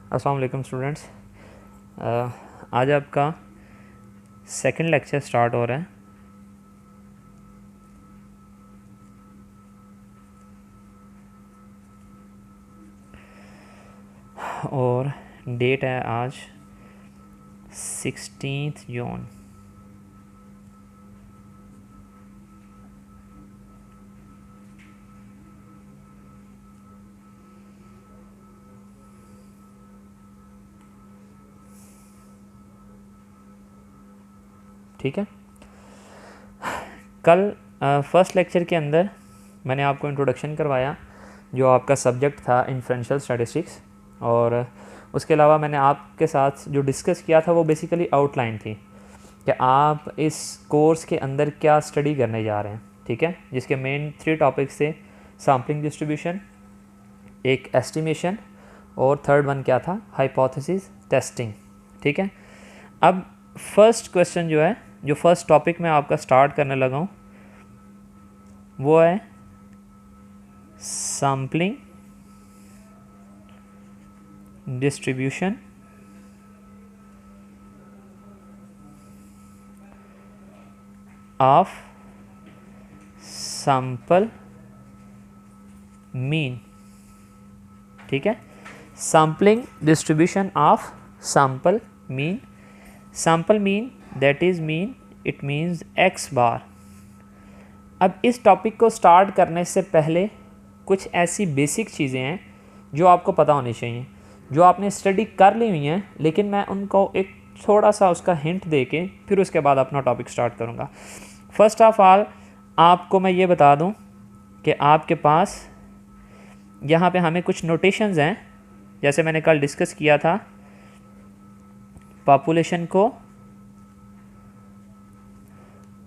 अस्सलाम वालेकुम स्टूडेंट्स। आज आपका सेकंड लेक्चर स्टार्ट हो रहा है और डेट है आज 16 जून। ठीक है, कल फर्स्ट लेक्चर के अंदर मैंने आपको इंट्रोडक्शन करवाया जो आपका सब्जेक्ट था इन्फ्रेंशियल स्टैटिस्टिक्स, और उसके अलावा मैंने आपके साथ जो डिस्कस किया था वो बेसिकली आउटलाइन थी कि आप इस कोर्स के अंदर क्या स्टडी करने जा रहे हैं। ठीक है, जिसके मेन 3 टॉपिक्स थे, सैम्पलिंग डिस्ट्रीब्यूशन, एक एस्टिमेशन, और थर्ड वन क्या था, हाइपोथेसिस टेस्टिंग। ठीक है, अब फर्स्ट क्वेश्चन जो है, जो फर्स्ट टॉपिक मैं आपका स्टार्ट करने लगा हूँ वो है sampling distribution of sample mean. ठीक है, sampling distribution of sample mean. Sample mean that is mean, it means X bar. अब इस टॉपिक को स्टार्ट करने से पहले कुछ ऐसी बेसिक चीज़ें हैं जो आपको पता होनी चाहिए, जो आपने स्टडी कर ली हुई हैं, लेकिन मैं उनको एक थोड़ा सा उसका हिंट दे के फिर उसके बाद अपना टॉपिक स्टार्ट करूँगा। फर्स्ट ऑफ ऑल आपको मैं ये बता दूँ कि आपके पास यहाँ पे हमें कुछ नोटेशंस हैं, जैसे मैंने कल डिस्कस किया था पॉपुलेशन को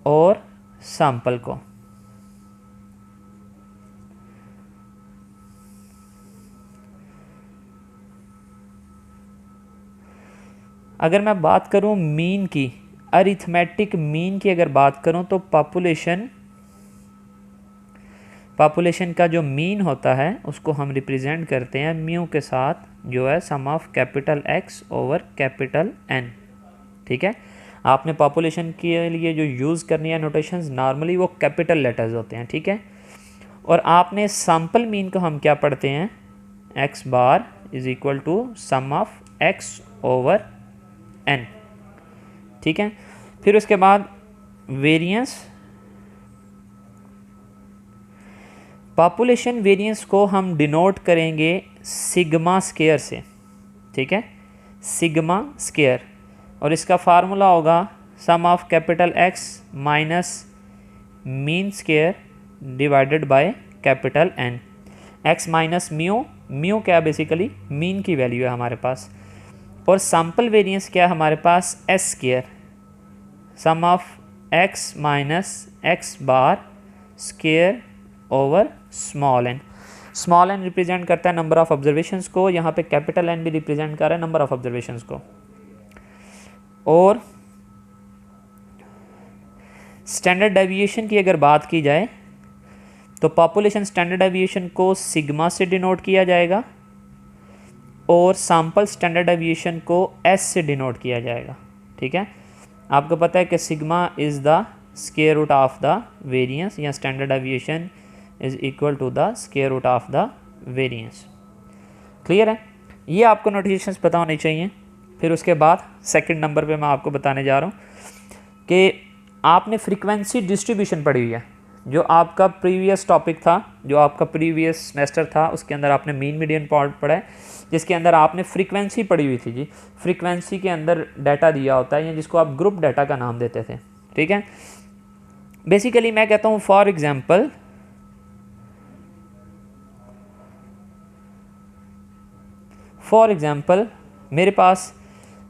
और सैंपल को। अगर मैं बात करूं मीन की, अरिथमेटिक मीन की अगर बात करूं तो पॉपुलेशन का जो मीन होता है उसको हम रिप्रेजेंट करते हैं म्यू के साथ, जो है sum of capital X over capital N. ठीक है, आपने पॉपुलेशन के लिए जो यूज़ करनी है नोटेशंस, नॉर्मली वो कैपिटल लेटर्स होते हैं। ठीक है, और आपने सैंपल मीन को हम क्या पढ़ते हैं, x bar is equal to sum of x over n. ठीक है, फिर उसके बाद वेरिएंस, पॉपुलेशन वेरिएंस को हम डिनोट करेंगे सिग्मा स्केयर से। ठीक है, सिग्मा स्केयर, और इसका फार्मूला होगा sum of capital X minus mean square divided by capital N. X minus mu, mu क्या बेसिकली मीन की वैल्यू है हमारे पास, और सैंपल वेरिएंस क्या है हमारे पास, S square, sum of X minus X bar square over small N. Small N represent करता है नंबर ऑफ ऑब्जर्वेशंस को, यहाँ पे कैपिटल एन भी रिप्रेजेंट कर रहा है नंबर ऑफ ऑब्जर्वेशंस को। और स्टैंडर्ड डेविएशन की अगर बात की जाए तो पॉपुलेशन स्टैंडर्ड डेविएशन को सिग्मा से डिनोट किया जाएगा और सैंपल स्टैंडर्ड डेविएशन को एस से डिनोट किया जाएगा। ठीक है, आपको पता है कि sigma is the square root of the variance, या standard deviation is equal to the square root of the variance. Clear है, ये आपको नोटेशंस पता होनी चाहिए। फिर उसके बाद सेकंड नंबर पे मैं आपको बताने जा रहा हूँ कि आपने फ्रीक्वेंसी डिस्ट्रीब्यूशन पढ़ी हुई है, जो आपका प्रीवियस टॉपिक था, जो आपका प्रीवियस सेमेस्टर था, उसके अंदर आपने मीन मीडियन पार्ट पढ़ा है, जिसके अंदर आपने फ्रीक्वेंसी पढ़ी हुई थी जी। फ्रीक्वेंसी के अंदर डाटा दिया होता है, या जिसको आप ग्रुप डाटा का नाम देते थे। ठीक है, बेसिकली मैं कहता हूँ फॉर एग्जाम्पल मेरे पास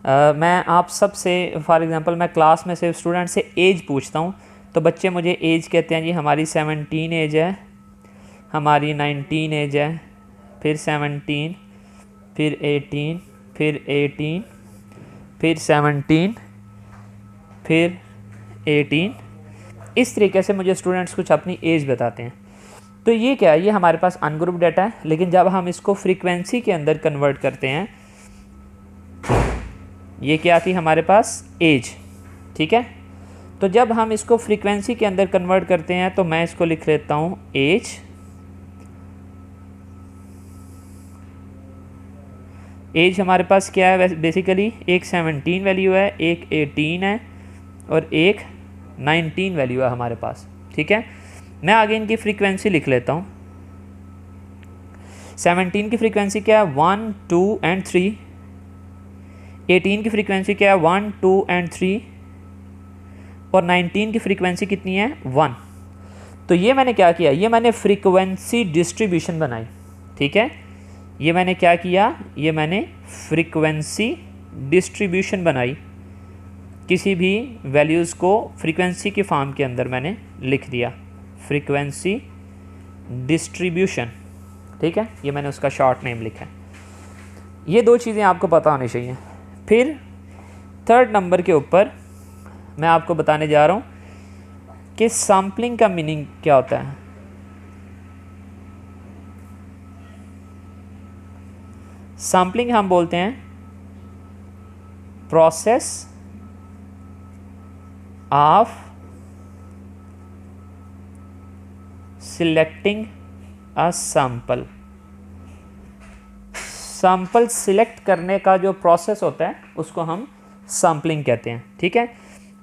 मैं आप सब से फॉर एग्जांपल मैं क्लास में से स्टूडेंट से एज पूछता हूँ, तो बच्चे मुझे एज कहते हैं जी हमारी 17 एज है, हमारी 19 एज है, फिर 17, फिर 18, फिर 18, फिर 17, फिर 18। इस तरीके से मुझे स्टूडेंट्स कुछ अपनी एज बताते हैं। तो ये क्या है, ये हमारे पास अनग्रुप डाटा है, लेकिन जब हम इसको फ्रीक्वेंसी के अंदर कन्वर्ट करते हैं ये क्या थी हमारे पास, एज। ठीक है, तो जब हम इसको फ्रीक्वेंसी के अंदर कन्वर्ट करते हैं तो मैं इसको लिख लेता हूँ एज। एज हमारे पास क्या है बेसिकली, एक 17 वैल्यू है, एक 18 है और एक 19 वैल्यू है हमारे पास। ठीक है, मैं आगे इनकी फ्रीक्वेंसी लिख लेता हूँ। 17 की फ्रीक्वेंसी क्या है, 1 2 एंड 3। 18 की फ्रीक्वेंसी क्या है, 1 2 एंड 3। और 19 की फ्रीक्वेंसी कितनी है, 1। तो ये मैंने क्या किया, ये मैंने फ्रीक्वेंसी डिस्ट्रीब्यूशन बनाई। ठीक है, ये मैंने क्या किया, ये मैंने फ्रीक्वेंसी डिस्ट्रीब्यूशन बनाई। किसी भी वैल्यूज़ को फ्रीक्वेंसी की फॉर्म के अंदर मैंने लिख दिया, फ्रीक्वेंसी डिस्ट्रीब्यूशन। ठीक है, ये मैंने उसका शॉर्ट नेम लिखा है। ये दो चीज़ें आपको पता होनी चाहिए। फिर थर्ड नंबर के ऊपर मैं आपको बताने जा रहा हूँ कि सैम्पलिंग का मीनिंग क्या होता है। सैम्पलिंग हम बोलते हैं process of selecting a sample. Sample select करने का जो प्रोसेस होता है उसको हम सैम्पलिंग कहते हैं। ठीक है,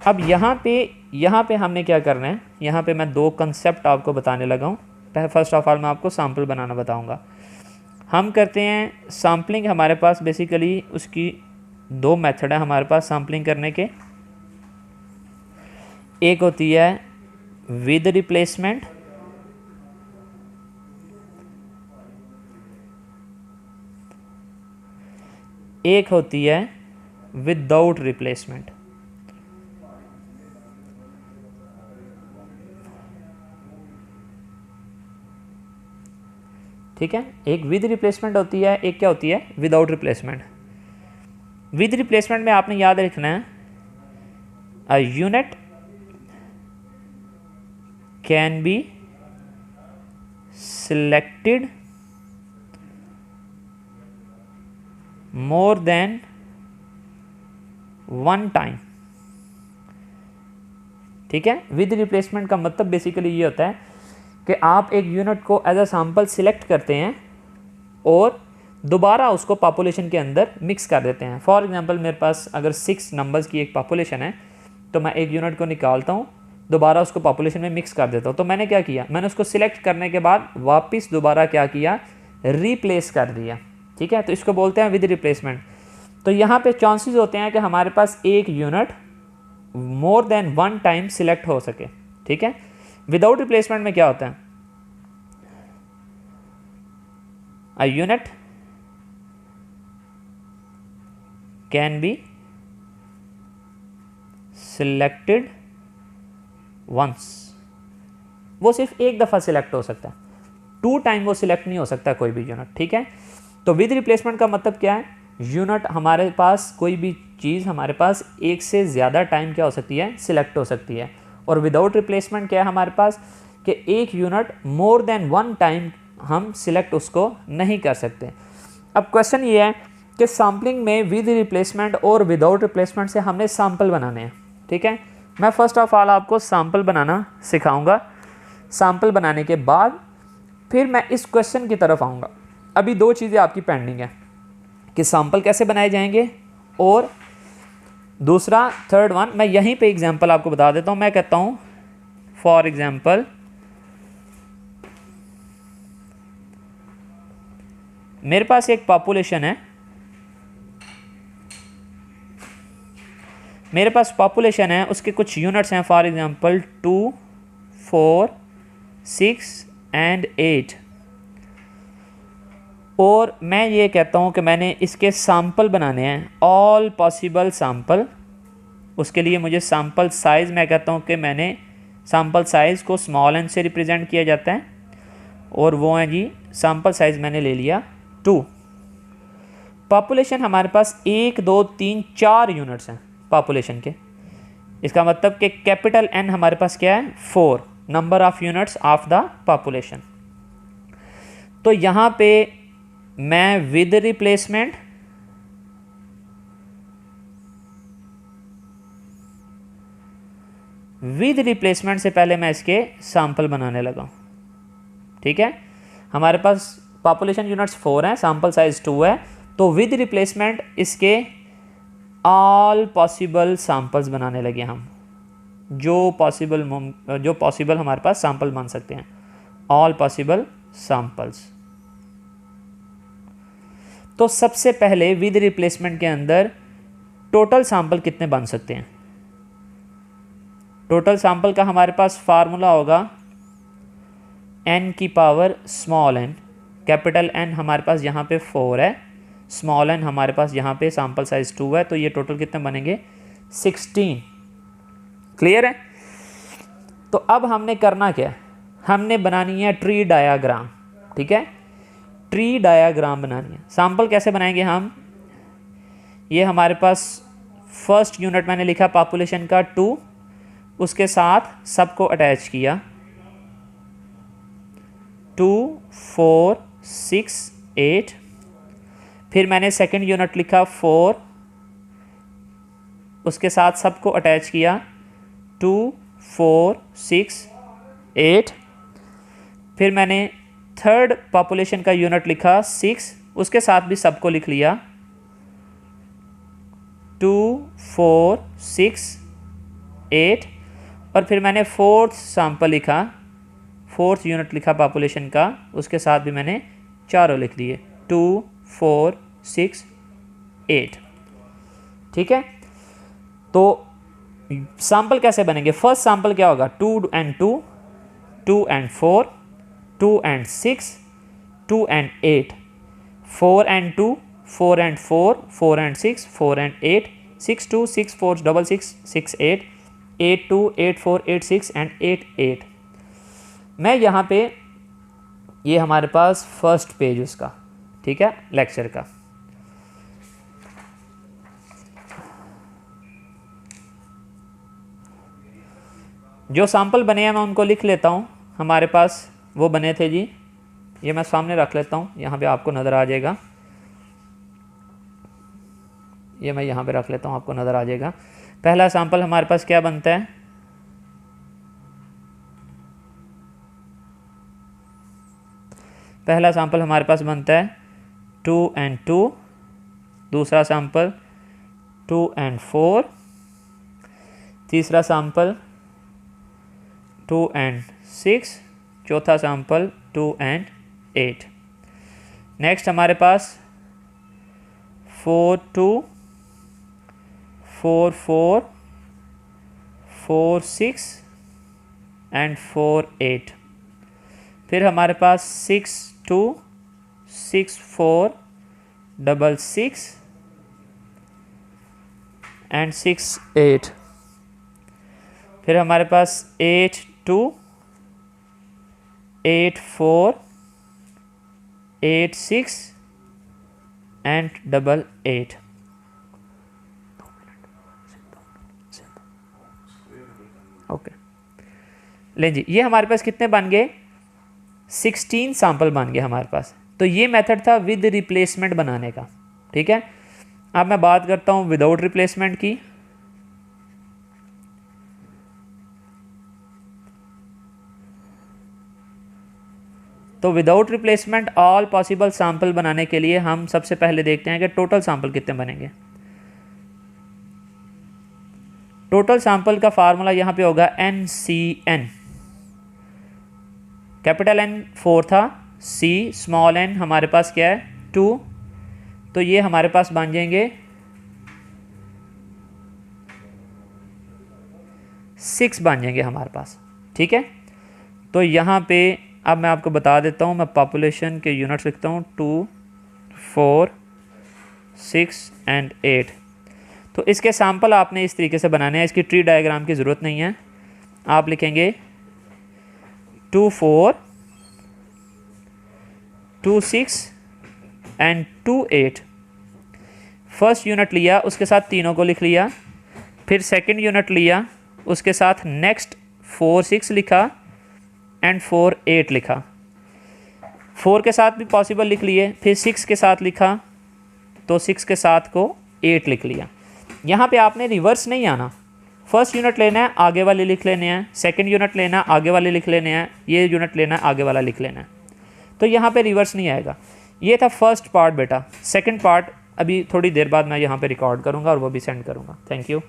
अब यहाँ पे हमने क्या करना है, यहाँ पे मैं दो कंसेप्ट आपको बताने लगा हूँ। फर्स्ट ऑफ ऑल मैं आपको सैंपल बनाना बताऊँगा। हम करते हैं सैम्पलिंग, हमारे पास बेसिकली उसकी दो मेथड है हमारे पास सैम्पलिंग करने के। एक होती है विद रिप्लेसमेंट, एक होती है विदाउट रिप्लेसमेंट। ठीक है, एक विद रिप्लेसमेंट होती है, एक क्या होती है, विदाउट रिप्लेसमेंट। विद रिप्लेसमेंट में आपने याद रखना है, a unit can be selected more than one time. ठीक है, विद रिप्लेसमेंट का मतलब बेसिकली ये होता है कि आप एक यूनिट को एज अ सैंपल सिलेक्ट करते हैं और दोबारा उसको पॉपुलेशन के अंदर मिक्स कर देते हैं। फॉर एग्जांपल मेरे पास अगर 6 नंबर्स की एक पॉपुलेशन है तो मैं एक यूनिट को निकालता हूँ, दोबारा उसको पॉपुलेशन में मिक्स कर देता हूँ। तो मैंने क्या किया, मैंने उसको सिलेक्ट करने के बाद वापस दोबारा क्या किया, रिप्लेस कर दिया। ठीक है, तो इसको बोलते हैं विद रिप्लेसमेंट। तो यहाँ पे चांसेस होते हैं कि हमारे पास एक unit more than one time select हो सके। ठीक है, विदाउट रिप्लेसमेंट में क्या होता है, a unit can be selected once. वो सिर्फ एक दफ़ा सिलेक्ट हो सकता है, 2 टाइम वो सिलेक्ट नहीं हो सकता कोई भी यूनिट। ठीक है, तो विद रिप्लेसमेंट का मतलब क्या है, यूनिट हमारे पास कोई भी चीज़ हमारे पास एक से ज़्यादा टाइम क्या हो सकती है, सिलेक्ट हो सकती है। और विदाउट रिप्लेसमेंट क्या है हमारे पास कि एक unit more than one time हम सिलेक्ट उसको नहीं कर सकते। अब क्वेश्चन ये है कि सैम्पलिंग में विद रिप्लेसमेंट और विदाउट रिप्लेसमेंट से हमने सैंपल बनाने हैं। ठीक है, मैं फर्स्ट ऑफ ऑल आपको सैंपल बनाना सिखाऊंगा। सैंपल बनाने के बाद फिर मैं इस क्वेश्चन की तरफ आऊँगा। अभी दो चीज़ें आपकी पेंडिंग है कि सैंपल कैसे बनाए जाएंगे, और दूसरा थर्ड वन मैं यहीं पे एग्जांपल आपको बता देता हूँ। मैं कहता हूँ फॉर एग्जांपल मेरे पास एक पॉपुलेशन है, मेरे पास पॉपुलेशन है, उसके कुछ यूनिट्स हैं, फॉर एग्जांपल 2 4 6 एंड 8। और मैं ये कहता हूँ कि मैंने इसके सैंपल बनाने हैं, ऑल पॉसिबल सैंपल। उसके लिए मुझे सैंपल साइज़, मैं कहता हूँ कि मैंने सैंपल साइज़ को स्मॉल एन से रिप्रेजेंट किया जाता है, और वो है जी सैंपल साइज़ मैंने ले लिया 2। पॉपुलेशन हमारे पास 1 2 3 4 यूनिट्स हैं पॉपुलेशन के। इसका मतलब कि कैपिटल N हमारे पास क्या है, 4 number of units of the population. तो यहाँ पे मैं विद रिप्लेसमेंट विद रिप्लेसमेंट से पहले मैं इसके सैंपल बनाने लगा। ठीक है, हमारे पास पॉपुलेशन यूनिट्स 4 हैं, सैंपल साइज 2 है, तो विद रिप्लेसमेंट इसके ऑल पॉसिबल सैंपल्स बनाने लगे हम, जो पॉसिबल हमारे पास सैंपल बन सकते हैं, ऑल पॉसिबल सैंपल्स। तो सबसे पहले विद रिप्लेसमेंट के अंदर टोटल सैंपल कितने बन सकते हैं? टोटल सैंपल का हमारे पास फार्मूला होगा n की power small n, capital N हमारे पास यहाँ पे 4 है, स्मॉल n हमारे पास यहाँ पे सैंपल साइज 2 है, तो ये टोटल कितने बनेंगे? 16। क्लियर है? तो अब हमने करना क्या है, हमने बनानी है ट्री डायाग्राम। ठीक है, ट्री डायाग्राम बनानी है। सैंपल कैसे बनाएंगे हम? ये हमारे पास फर्स्ट यूनिट मैंने लिखा पॉपुलेशन का 2, उसके साथ सबको अटैच किया 2 4 6 8। फिर मैंने सेकंड यूनिट लिखा 4, उसके साथ सबको अटैच किया 2 4 6 8। फिर मैंने थर्ड पॉपुलेशन का यूनिट लिखा 6, उसके साथ भी सबको लिख लिया 2 4 6 8। और फिर मैंने फोर्थ सैंपल लिखा, फोर्थ यूनिट लिखा पॉपुलेशन का, उसके साथ भी मैंने चारों लिख लिए 2 4 6 8। ठीक है, तो सैंपल कैसे बनेंगे? फर्स्ट सैंपल क्या होगा? 2 and 2, 2 and 4, 2 and 6, 2 and 8, 4 and 2, 4 and 4, 4 and 6, 4 and 8, 6 2 6 4 6 6 6 8, 8 2 8 4 8 6 and 8 8। मैं यहाँ पे, ये हमारे पास फर्स्ट पेज उसका, ठीक है, लेक्चर का। जो सैंपल बने हैं मैं उनको लिख लेता हूँ। हमारे पास वो बने थे जी, ये मैं सामने रख लेता हूँ, यहाँ पे आपको नज़र आ जाएगा। ये मैं यहाँ पे रख लेता हूँ, आपको नज़र आ जाएगा। पहला सैंपल हमारे पास क्या बनता है? पहला सैंपल हमारे पास बनता है 2 and 2, दूसरा सैंपल 2 and 4, तीसरा सैंपल 2 and 6, चौथा सैंपल 2 and 8। नेक्स्ट हमारे पास 4 2 4 4 4 6 and 4 8। फिर हमारे पास 6 2 6 4 6 6 and 6 8। फिर हमारे पास 8 2 8 4 8 6 and 8। ओके, ले जी, ये हमारे पास कितने बन गए? 16 सैंपल बन गए हमारे पास। तो ये मेथड था विद रिप्लेसमेंट बनाने का। ठीक है, अब मैं बात करता हूँ विदाउट रिप्लेसमेंट की। तो without replacement all possible sample बनाने के लिए हम सबसे पहले देखते हैं कि टोटल सैंपल कितने बनेंगे। टोटल सैंपल का फार्मूला यहाँ पे होगा NCN। कैपिटल N 4 था, C स्मॉल n हमारे पास क्या है 2, तो ये हमारे पास बन जाएंगे 6 बन जाएंगे हमारे पास। ठीक है, तो यहाँ पे अब मैं आपको बता देता हूँ, मैं पॉपुलेशन के यूनिट्स लिखता हूँ 2 4 6 and 8। तो इसके सैंपल आपने इस तरीके से बनाने हैं, इसकी ट्री डायग्राम की ज़रूरत नहीं है। आप लिखेंगे 2 4 2 6 and 2 8। फर्स्ट यूनिट लिया, उसके साथ तीनों को लिख लिया। फिर सेकंड यूनिट लिया, उसके साथ नेक्स्ट 4 6 लिखा एंड 4 8 लिखा। 4 के साथ भी पॉसिबल लिख लिए, फिर 6 के साथ लिखा, तो 6 के साथ को 8 लिख लिया। यहाँ पे आपने रिवर्स नहीं आना, फर्स्ट यूनिट लेना है, आगे वाले लिख लेने हैं, सेकंड यूनिट लेना है, आगे वाले लिख लेने हैं, ये यूनिट लेना है, आगे वाला लिख लेना है। तो यहाँ पे रिवर्स नहीं आएगा। ये था फर्स्ट पार्ट बेटा। सेकंड पार्ट अभी थोड़ी देर बाद मैं यहाँ पे रिकॉर्ड करूँगा और वो भी सेंड करूँगा। Thank you.